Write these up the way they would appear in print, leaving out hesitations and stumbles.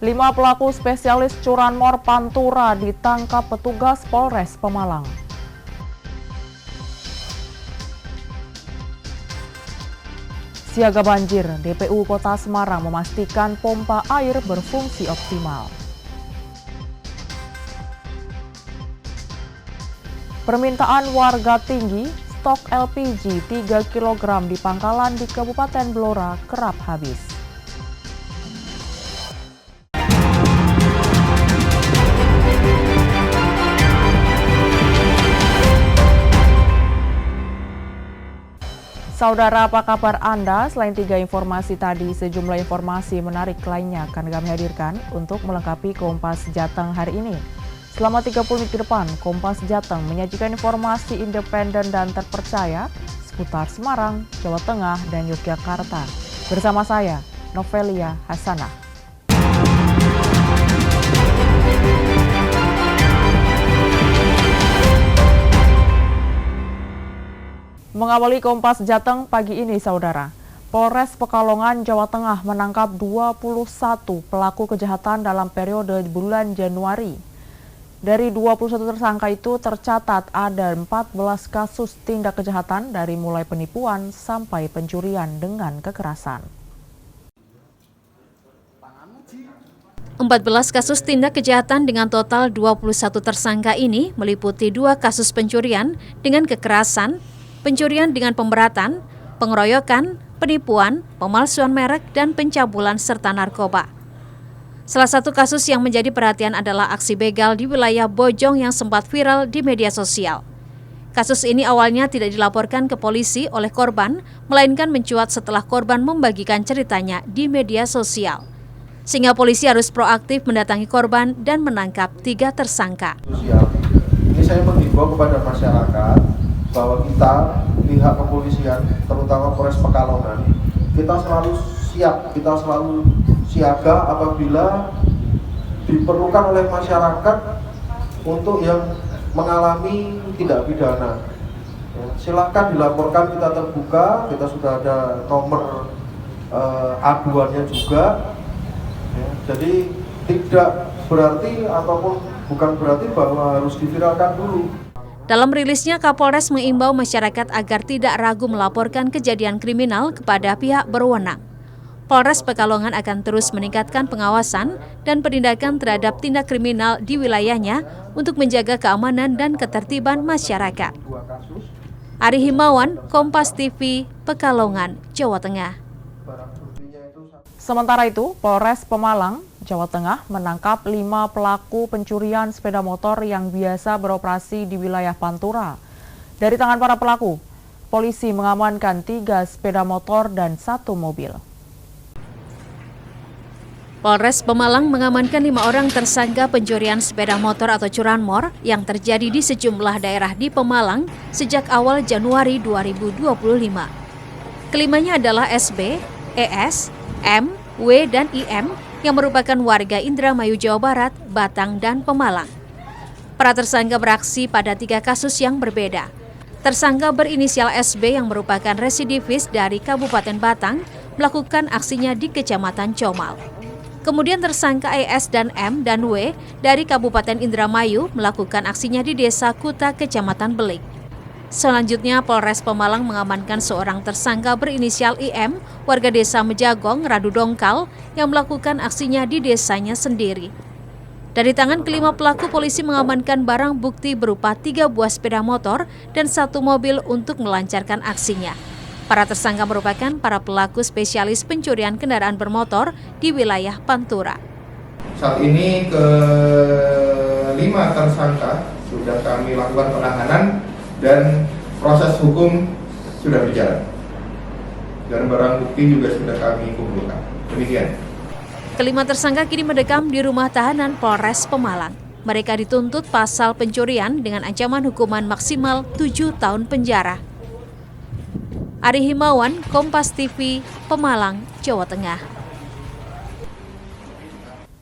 5 pelaku spesialis curanmor Pantura ditangkap petugas Polres Pemalang. Siaga banjir, DPU Kota Semarang memastikan pompa air berfungsi optimal. Permintaan warga tinggi, stok LPG 3 kg di pangkalan di Kabupaten Blora kerap habis. Saudara, apa kabar Anda? Selain 3 informasi tadi, sejumlah informasi menarik lainnya akan kami hadirkan untuk melengkapi Kompas Jateng hari ini. Selama 30 menit ke depan, Kompas Jateng menyajikan informasi independen dan terpercaya seputar Semarang, Jawa Tengah, dan Yogyakarta. Bersama saya, Novelia Hasanah. Mengawali Kompas Jateng pagi ini, Saudara. Polres Pekalongan, Jawa Tengah menangkap 21 pelaku kejahatan dalam periode bulan Januari. Dari 21 tersangka itu tercatat ada 14 kasus tindak kejahatan dari mulai penipuan sampai pencurian dengan kekerasan. 14 kasus tindak kejahatan dengan total 21 tersangka ini meliputi 2 kasus pencurian dengan kekerasan, pencurian dengan pemberatan, pengeroyokan, penipuan, pemalsuan merek, dan pencabulan serta narkoba. Salah satu kasus yang menjadi perhatian adalah aksi begal di wilayah Bojong yang sempat viral di media sosial. Kasus ini awalnya tidak dilaporkan ke polisi oleh korban, melainkan mencuat setelah korban membagikan ceritanya di media sosial. Sehingga polisi harus proaktif mendatangi korban dan menangkap 3 tersangka. Ini saya menghimbau kepada masyarakat bahwa kita, pihak kepolisian, terutama Polres Pekalongan, kita selalu siap, kita selalu siaga apabila diperlukan oleh masyarakat untuk yang mengalami tindak pidana. Silakan dilaporkan, kita terbuka, kita sudah ada nomor aduannya juga. Jadi tidak berarti ataupun bukan berarti bahwa harus diviralkan dulu. Dalam rilisnya, Kapolres mengimbau masyarakat agar tidak ragu melaporkan kejadian kriminal kepada pihak berwenang. Polres Pekalongan akan terus meningkatkan pengawasan dan penindakan terhadap tindak kriminal di wilayahnya untuk menjaga keamanan dan ketertiban masyarakat. Ari Himawan, Kompas TV, Pekalongan, Jawa Tengah. Sementara itu, Polres Pemalang, Jawa Tengah menangkap 5 pelaku pencurian sepeda motor yang biasa beroperasi di wilayah Pantura. Dari tangan para pelaku, polisi mengamankan 3 sepeda motor dan 1 mobil. Polres Pemalang mengamankan 5 orang tersangka pencurian sepeda motor atau curanmor yang terjadi di sejumlah daerah di Pemalang sejak awal Januari 2025. Kelimanya adalah SB, ES, M, W, dan IM yang merupakan warga Indramayu, Jawa Barat, Batang, dan Pemalang. Para tersangka beraksi pada 3 kasus yang berbeda. Tersangka berinisial SB yang merupakan residivis dari Kabupaten Batang melakukan aksinya di Kecamatan Comal. Kemudian tersangka ES dan M dan W dari Kabupaten Indramayu melakukan aksinya di Desa Kuta, Kecamatan Belik. Selanjutnya, Polres Pemalang mengamankan seorang tersangka berinisial IM, warga desa Mejagong, Radu Dongkal, yang melakukan aksinya di desanya sendiri. Dari tangan kelima pelaku, polisi mengamankan barang bukti berupa 3 buah sepeda motor dan 1 mobil untuk melancarkan aksinya. Para tersangka merupakan para pelaku spesialis pencurian kendaraan bermotor di wilayah Pantura. Saat ini ke-5 tersangka sudah kami lakukan penahanan dan proses hukum sudah berjalan. Dan barang bukti juga sudah kami kumpulkan. Demikian. Kelima tersangka kini mendekam di rumah tahanan Polres Pemalang. Mereka dituntut pasal pencurian dengan ancaman hukuman maksimal 7 tahun penjara. Ari Himawan, Kompas TV, Pemalang, Jawa Tengah.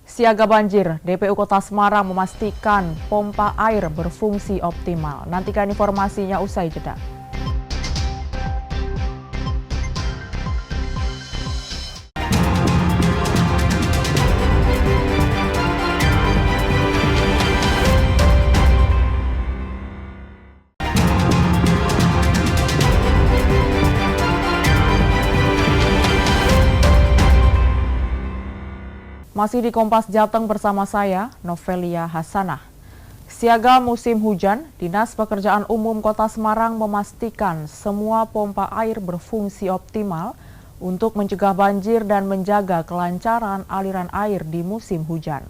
Siaga banjir, DPU Kota Semarang memastikan pompa air berfungsi optimal. Nantikan informasinya usai jeda. Masih di Kompas Jateng bersama saya, Novelia Hasanah. Siaga musim hujan, Dinas Pekerjaan Umum Kota Semarang memastikan semua pompa air berfungsi optimal untuk mencegah banjir dan menjaga kelancaran aliran air di musim hujan.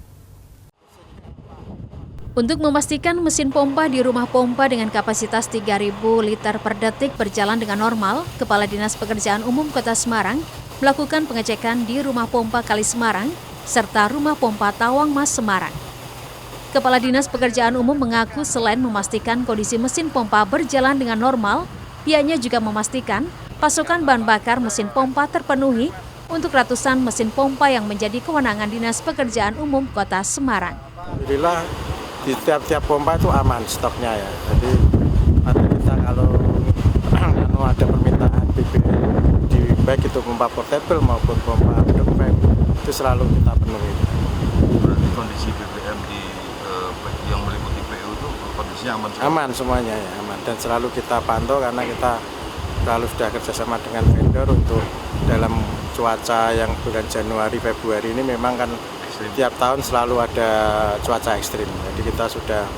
Untuk memastikan mesin pompa di rumah pompa dengan kapasitas 3.000 liter per detik berjalan dengan normal, Kepala Dinas Pekerjaan Umum Kota Semarang melakukan pengecekan di rumah pompa Kali Semarang serta rumah pompa Tawang Mas Semarang. Kepala Dinas Pekerjaan Umum mengaku selain memastikan kondisi mesin pompa berjalan dengan normal, pihaknya juga memastikan pasokan bahan bakar mesin pompa terpenuhi untuk ratusan mesin pompa yang menjadi kewenangan Dinas Pekerjaan Umum Kota Semarang. Alhamdulillah di tiap-tiap pompa itu aman stoknya ya. Jadi ada kita kalau ada permintaan BBM di baik itu pompa portable maupun pompa dompet itu selalu kita penuhi. Berarti kondisi BBM di yang meliputi PU itu kondisinya aman? Aman semuanya ya, aman, dan selalu kita pantau karena kita selalu sudah kerjasama dengan vendor untuk dalam cuaca yang bulan Januari Februari ini memang kan setiap tahun selalu ada cuaca ekstrim, jadi kita sudah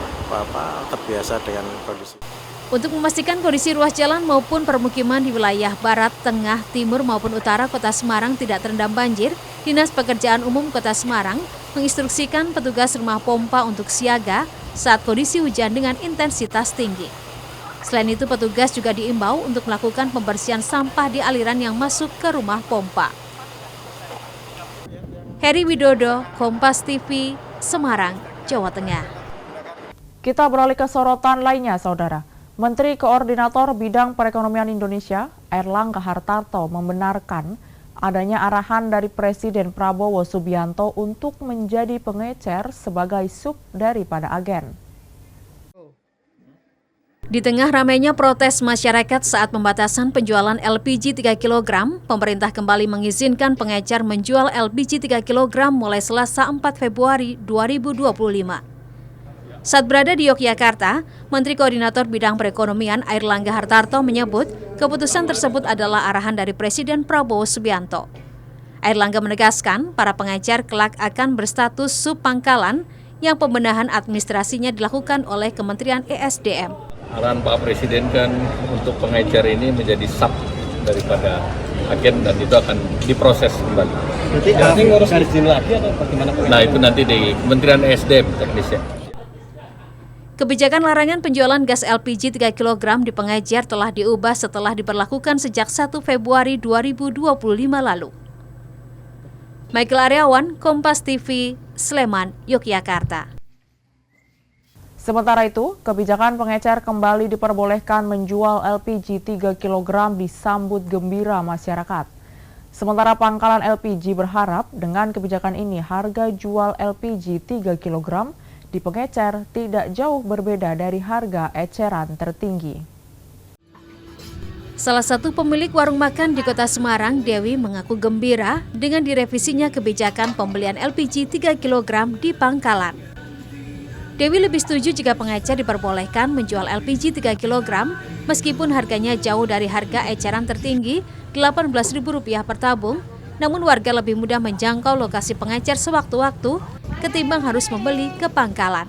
terbiasa dengan kondisi. Untuk memastikan kondisi ruas jalan maupun permukiman di wilayah barat, tengah, timur maupun utara Kota Semarang tidak terendam banjir, Dinas Pekerjaan Umum Kota Semarang menginstruksikan petugas rumah pompa untuk siaga saat kondisi hujan dengan intensitas tinggi. Selain itu, petugas juga diimbau untuk melakukan pembersihan sampah di aliran yang masuk ke rumah pompa. Heri Widodo, Kompas TV, Semarang, Jawa Tengah. Kita beralih ke sorotan lainnya, Saudara. Menteri Koordinator Bidang Perekonomian Indonesia, Airlangga Hartarto, membenarkan adanya arahan dari Presiden Prabowo Subianto untuk menjadi pengecer sebagai sub daripada agen. Di tengah ramainya protes masyarakat saat pembatasan penjualan LPG 3 kg, pemerintah kembali mengizinkan pengecer menjual LPG 3 kg mulai Selasa 4 Februari 2025. Saat berada di Yogyakarta, Menteri Koordinator Bidang Perekonomian Airlangga Hartarto menyebut keputusan tersebut adalah arahan dari Presiden Prabowo Subianto. Airlangga menegaskan para pengecer kelak akan berstatus sub pangkalan yang pembenahan administrasinya dilakukan oleh Kementerian ESDM. Arahan Pak Presiden kan untuk pengecer ini menjadi sub daripada agen dan itu akan diproses kembali. Nanti ngurus izin lagi atau bagaimana? Nah itu nanti di Kementerian ESDM teknisnya. Kebijakan larangan penjualan gas LPG 3 kg di pengecer telah diubah setelah diberlakukan sejak 1 Februari 2025 lalu. Michael Aryawan, Kompas TV, Sleman, Yogyakarta. Sementara itu, kebijakan pengecer kembali diperbolehkan menjual LPG 3 kg disambut gembira masyarakat. Sementara pangkalan LPG berharap dengan kebijakan ini harga jual LPG 3 kg di pengecer tidak jauh berbeda dari harga eceran tertinggi. Salah satu pemilik warung makan di Kota Semarang, Dewi, mengaku gembira dengan direvisinya kebijakan pembelian LPG 3 kg di pangkalan. Dewi lebih setuju jika pengecer diperbolehkan menjual LPG 3 kg meskipun harganya jauh dari harga eceran tertinggi Rp18.000 per tabung, namun warga lebih mudah menjangkau lokasi pengecer sewaktu-waktu ketimbang harus membeli ke pangkalan.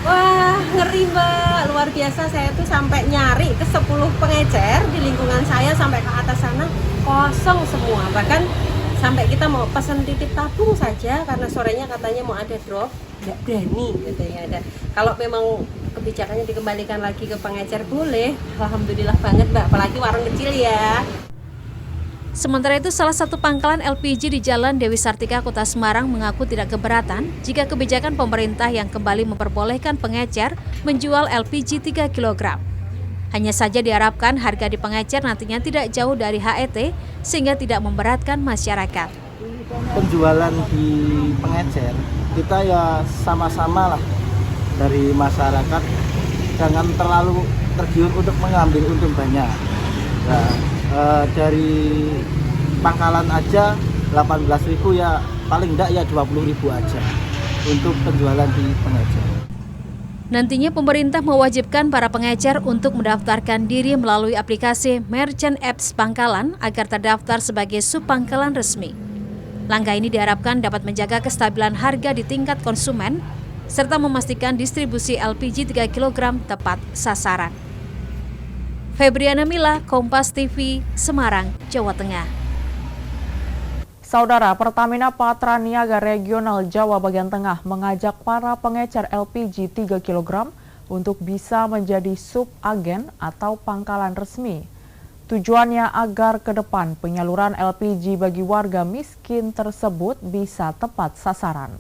Wah, ngeri Mbak, luar biasa. Saya tuh sampai nyari ke 10 pengecer di lingkungan saya sampai ke atas sana kosong semua. Bahkan sampai kita mau pesan titip tabung saja karena sorenya katanya mau ada drop, nggak berani katanya. Dan kalau memang kebijakannya dikembalikan lagi ke pengecer boleh, alhamdulillah banget Mbak, apalagi warung kecil ya. Sementara itu, salah satu pangkalan LPG di Jalan Dewi Sartika, Kota Semarang mengaku tidak keberatan jika kebijakan pemerintah yang kembali memperbolehkan pengecer menjual LPG 3 kg. Hanya saja diharapkan harga di pengecer nantinya tidak jauh dari HET sehingga tidak memberatkan masyarakat. Penjualan di pengecer kita ya sama-sama lah dari masyarakat, jangan terlalu tergiur untuk mengambil untung banyak. Nah, dari pangkalan aja 18.000 ya paling enggak ya 20.000 aja untuk penjualan di pengecer. Nantinya pemerintah mewajibkan para pengecer untuk mendaftarkan diri melalui aplikasi Merchant Apps Pangkalan agar terdaftar sebagai sub pangkalan resmi. Langkah ini diharapkan dapat menjaga kestabilan harga di tingkat konsumen, serta memastikan distribusi LPG 3 kg tepat sasaran. Febriana Mila, Kompas TV, Semarang, Jawa Tengah. Saudara, Pertamina Patraniaga Regional Jawa bagian Tengah mengajak para pengecer LPG 3 kg untuk bisa menjadi subagen atau pangkalan resmi. Tujuannya agar ke depan penyaluran LPG bagi warga miskin tersebut bisa tepat sasaran.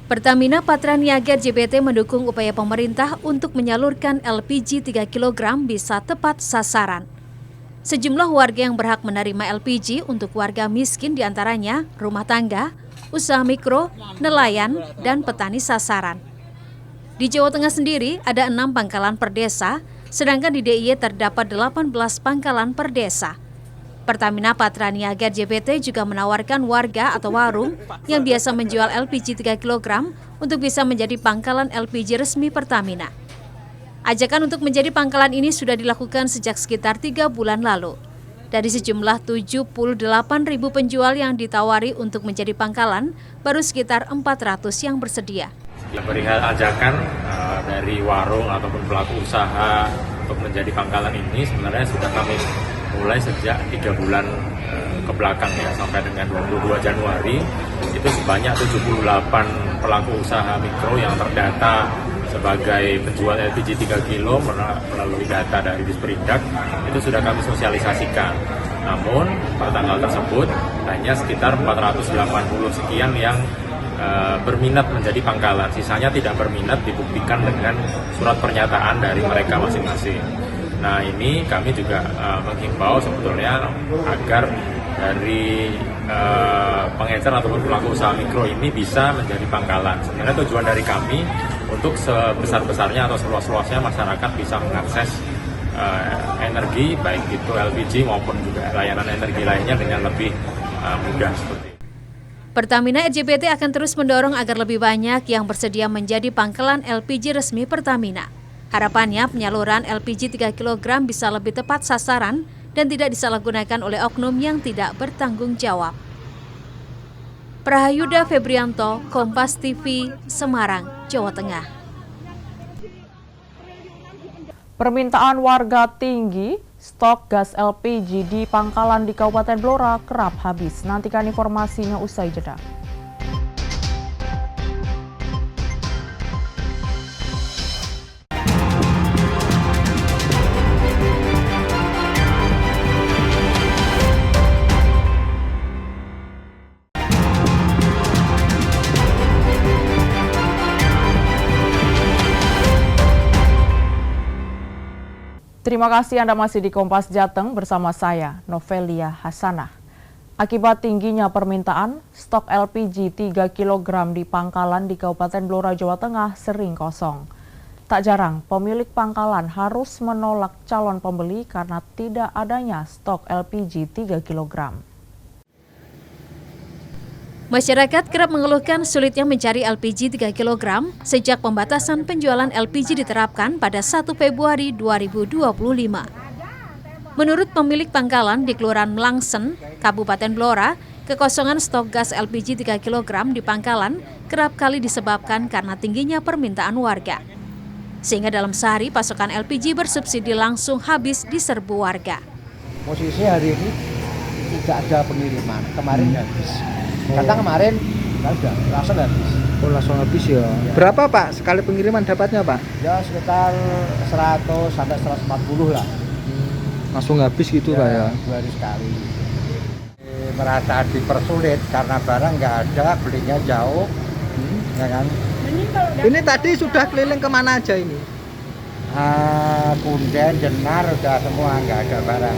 Pertamina Patraniaga JBT mendukung upaya pemerintah untuk menyalurkan LPG 3 kg bisa tepat sasaran. Sejumlah warga yang berhak menerima LPG untuk warga miskin diantaranya rumah tangga, usaha mikro, nelayan, dan petani sasaran. Di Jawa Tengah sendiri ada 6 pangkalan per desa, sedangkan di DIY terdapat 18 pangkalan per desa. Pertamina Patraniaga JBT juga menawarkan warga atau warung yang biasa menjual LPG 3 kg untuk bisa menjadi pangkalan LPG resmi Pertamina. Ajakan untuk menjadi pangkalan ini sudah dilakukan sejak sekitar 3 bulan lalu. Dari sejumlah 78.000 penjual yang ditawari untuk menjadi pangkalan, baru sekitar 400 yang bersedia. Perihal ajakan dari warung ataupun pelaku usaha untuk menjadi pangkalan ini sebenarnya sudah kami mulai sejak 3 bulan ke belakang ya, sampai dengan 22 Januari itu sebanyak 78 pelaku usaha mikro yang terdata sebagai penjual LPG 3 kg melalui data dari Disperindak itu sudah kami sosialisasikan. Namun pada tanggal tersebut hanya sekitar 480 sekian yang berminat menjadi pangkalan. Sisanya tidak berminat dibuktikan dengan surat pernyataan dari mereka masing-masing. Nah, ini kami juga menghimbau sebetulnya agar dari pengecer ataupun pelaku usaha mikro ini bisa menjadi pangkalan. Sebenarnya tujuan dari kami untuk sebesar-besarnya atau seluas-luasnya masyarakat bisa mengakses energi, baik itu LPG maupun juga layanan energi lainnya dengan lebih mudah seperti itu. Pertamina RJBT akan terus mendorong agar lebih banyak yang bersedia menjadi pangkalan LPG resmi Pertamina. Harapannya penyaluran LPG 3 kg bisa lebih tepat sasaran dan tidak disalahgunakan oleh oknum yang tidak bertanggung jawab. Prahayuda Febrianto, Kompas TV, Semarang, Jawa Tengah. Permintaan warga tinggi, stok gas LPG di pangkalan di Kabupaten Blora kerap habis. Nantikan informasinya usai jeda. Terima kasih Anda masih di Kompas Jateng bersama saya, Novelia Hasanah. Akibat tingginya permintaan, stok LPG 3 kg di pangkalan di Kabupaten Blora, Jawa Tengah sering kosong. Tak jarang, pemilik pangkalan harus menolak calon pembeli karena tidak adanya stok LPG 3 kg. Masyarakat kerap mengeluhkan sulitnya mencari LPG 3 kg sejak pembatasan penjualan LPG diterapkan pada 1 Februari 2025. Menurut pemilik pangkalan di Kelurahan Melangsen, Kabupaten Blora, kekosongan stok gas LPG 3 kg di pangkalan kerap kali disebabkan karena tingginya permintaan warga. Sehingga dalam sehari pasokan LPG bersubsidi langsung habis di serbu warga. Posisi hari ini tidak ada pengiriman, kemarin habis. Kata kemarin langsung habis. Oh, langsung habis ya. Berapa Pak sekali pengiriman dapatnya Pak? Ya sekitar 100 sampai 140 lah. Langsung habis gitu Pak ya? 2 hari sekali. Merasa dipersulit karena barang nggak ada, belinya jauh, ya kan? Ini tadi sudah keliling kemana aja ini? Kunden, Jenar, udah semua nggak ada barang.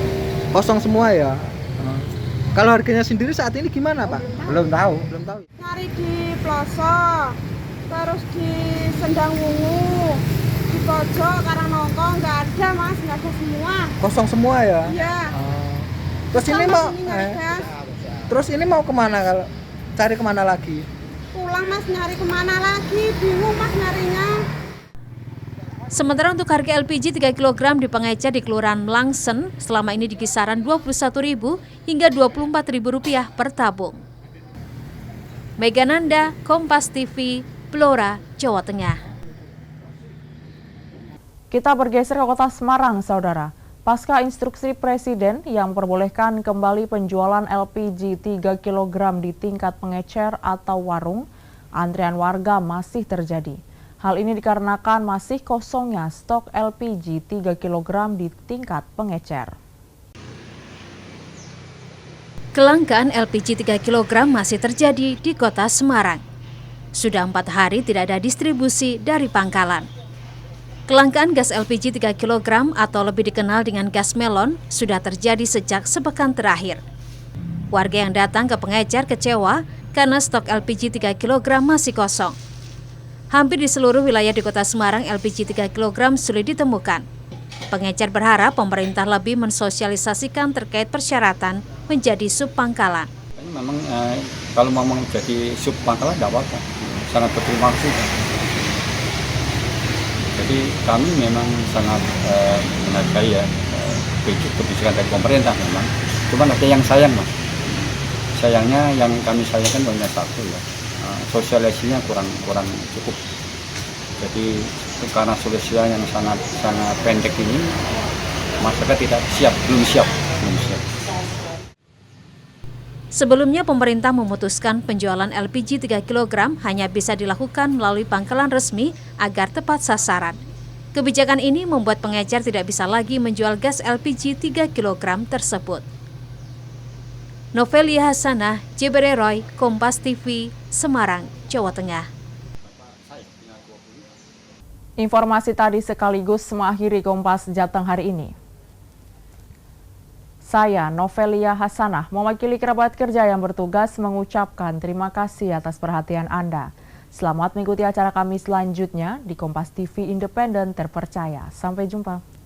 Kosong semua ya? Kalau harganya sendiri saat ini gimana Pak? Belum tahu. Nyari di Ploso, terus di Sendang Wungu, di Pojok, Karangnongko nggak ada Mas, nggak ada semua. Kosong semua ya? Iya. Terus ini mau kemana kalau cari kemana lagi? Pulang Mas, nyari kemana lagi? Bingung Mas nyarinya. Sementara untuk harga LPG 3 kg di pengecer di Kelurahan Melangsen selama ini di kisaran Rp21.000 hingga Rp24.000 per tabung. Mega Nanda, Kompas TV, Blora, Jawa Tengah. Kita bergeser ke kota Semarang, Saudara. Pasca instruksi Presiden yang memperbolehkan kembali penjualan LPG 3 kg di tingkat pengecer atau warung, antrian warga masih terjadi. Hal ini dikarenakan masih kosongnya stok LPG 3 kg di tingkat pengecer. Kelangkaan LPG 3 kg masih terjadi di kota Semarang. Sudah 4 hari tidak ada distribusi dari pangkalan. Kelangkaan gas LPG 3 kg atau lebih dikenal dengan gas melon sudah terjadi sejak sepekan terakhir. Warga yang datang ke pengecer kecewa karena stok LPG 3 kg masih kosong. Hampir di seluruh wilayah di kota Semarang LPG 3 kg sulit ditemukan. Pengecer berharap pemerintah lebih mensosialisasikan terkait persyaratan menjadi sub pangkalan. Memang kalau mau jadi sub pangkalan tidak apa-apa, sangat berterima kasih. Jadi kami memang sangat menghargai kebijakan dari pemerintah memang. Cuman ada yang sayang mas. Sayangnya yang kami sayangkan hanya satu ya. Sosialisasinya kurang cukup. Jadi karena sosialisasi yang sangat pendek ini, masyarakat belum siap. Sebelumnya pemerintah memutuskan penjualan LPG 3 kg hanya bisa dilakukan melalui pangkalan resmi agar tepat sasaran. Kebijakan ini membuat pengecer tidak bisa lagi menjual gas LPG 3 kg tersebut. Novelia Hasanah, Jebere Roy, Kompas TV, Semarang, Jawa Tengah. Informasi tadi sekaligus mengakhiri Kompas Jateng hari ini. Saya, Novelia Hasanah, mewakili kerabat kerja yang bertugas mengucapkan terima kasih atas perhatian Anda. Selamat mengikuti acara kami selanjutnya di Kompas TV Independen Terpercaya. Sampai jumpa.